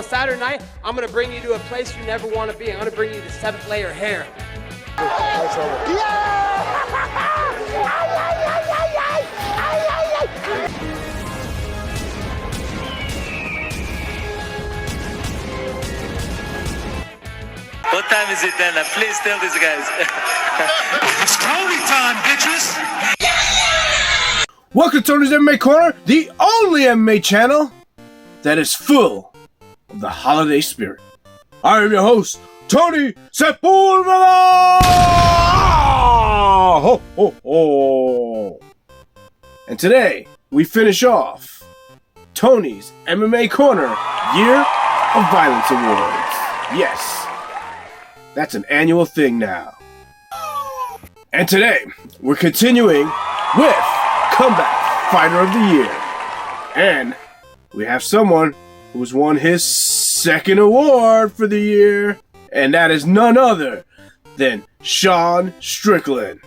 on Saturday night, I'm gonna bring you to a place you never want to be. I'm gonna bring you to 7th layer hair. What time is it then? Please tell these guys. It's Tony time, bitches! Welcome to Tony's MMA Corner, the only MMA channel that is full of the holiday spirit. I am your host, Tony Sepulveda! Ho, ho, ho. And today, we finish off Tony's MMA Corner Year of Violence Awards. Yes, that's an annual thing now. And today, we're continuing with Comeback Fighter of the Year. And we have someone who's won his second award for the year. And that is none other than Sean Strickland.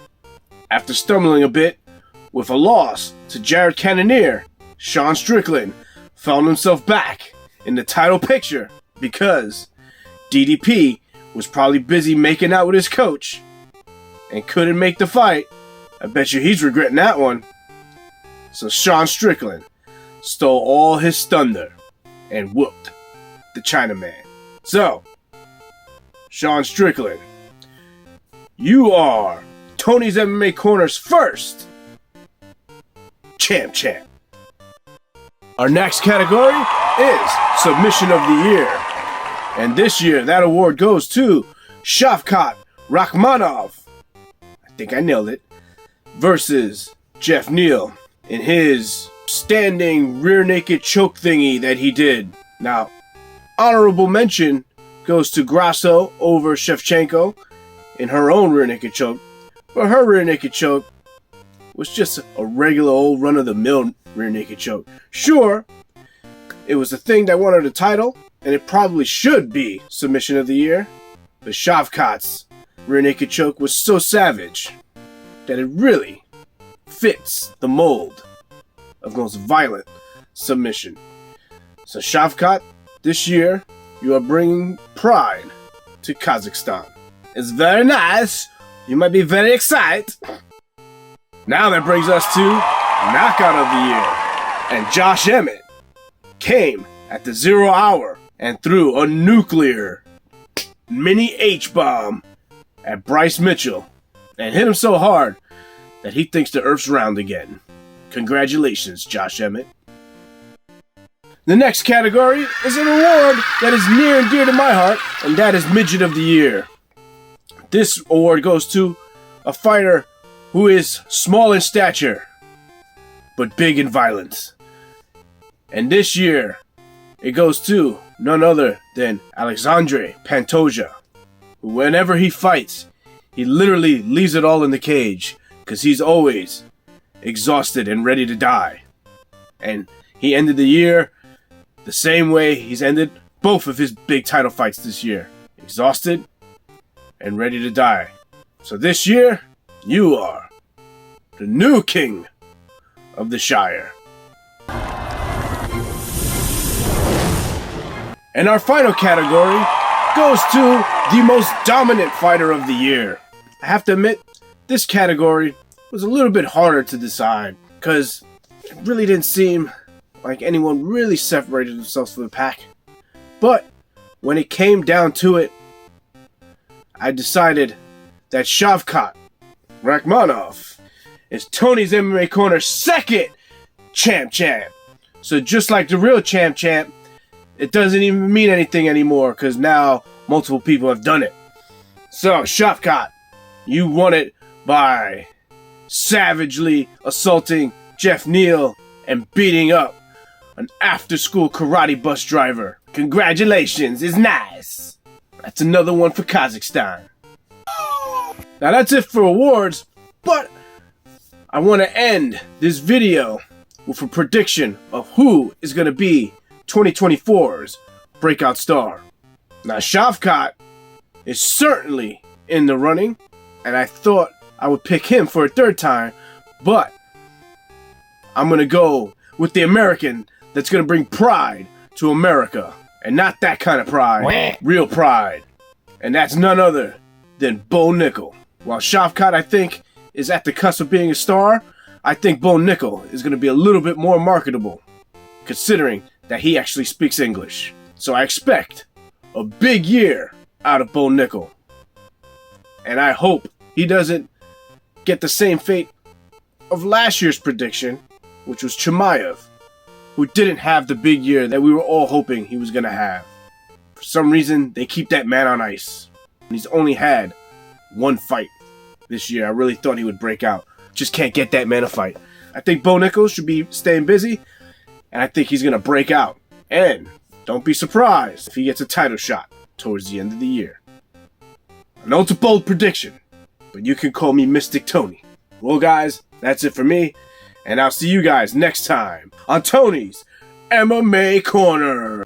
After stumbling a bit with a loss to Jared Cannonier, Sean Strickland found himself back in the title picture because DDP was probably busy making out with his coach and couldn't make the fight. I bet you he's regretting that one. So Sean Strickland stole all his thunder and whooped the Chinaman. So, Sean Strickland, you are Tony's MMA Corner's first champ. Our next category is Submission of the Year. And this year, that award goes to Shavkat Rakhmonov. I think I nailed it. Versus Jeff Neal in his standing rear naked choke thingy that he did. Now, honorable mention goes to Grasso over Shevchenko in her own rear naked choke. But her rear naked choke was just a regular old run-of-the-mill rear naked choke. Sure, it was the thing that won her the title, and it probably should be Submission of the Year. But Shavkat's rear naked choke was so savage that it really fits the mold of most violent submission. So Shavkat, this year, you are bringing pride to Kazakhstan. It's very nice. You might be very excited. Now that brings us to Knockout of the Year. And Josh Emmett came at the 0 hour and threw a nuclear mini H-bomb at Bryce Mitchell and hit him so hard that he thinks the earth's round again. Congratulations, Josh Emmett. The next category is an award that is near and dear to my heart, and that is Midget of the Year. This award goes to a fighter who is small in stature, but big in violence. And this year, it goes to none other than Alexandre Pantoja, who whenever he fights, he literally leaves it all in the cage, because he's always exhausted and ready to die. And he ended the year the same way he's ended both of his big title fights this year. Exhausted and ready to die. So this year, you are the new king of the Shire. And our final category goes to the most dominant fighter of the year. I have to admit, this category was a little bit harder to decide because it really didn't seem like anyone really separated themselves from the pack. But when it came down to it, I decided that Shavkat Rakhmonov is Tony's MMA Corner's second champ. So just like the real champ, it doesn't even mean anything anymore because now multiple people have done it. So Shavkat, you won it by savagely assaulting Jeff Neal and beating up an after-school karate bus driver. Congratulations, it's nice. That's another one for Kazakhstan. Now that's it for awards, but I want to end this video with a prediction of who is going to be 2024's breakout star. Now Shavkat is certainly in the running, and I thought I would pick him for a third time, but I'm going to go with the American that's going to bring pride to America, And not that kind of pride. Real pride. And that's none other than Bo Nickel. While Shavkat, I think, is at the cusp of being a star, I think Bo Nickel is going to be a little bit more marketable, considering that he actually speaks English. So I expect a big year out of Bo Nickel. And I hope he doesn't get the same fate of last year's prediction, which was Chimaev, who didn't have the big year that we were all hoping he was going to have. For some reason, they keep that man on ice. And he's only had one fight this year. I really thought he would break out. Just can't get that man a fight. I think Bo Nickel should be staying busy, and I think he's going to break out. And don't be surprised if he gets a title shot towards the end of the year. I know it's a bold prediction, but you can call me Mystic Tony. Well, guys, that's it for me, and I'll see you guys next time on Tony's MMA Corner.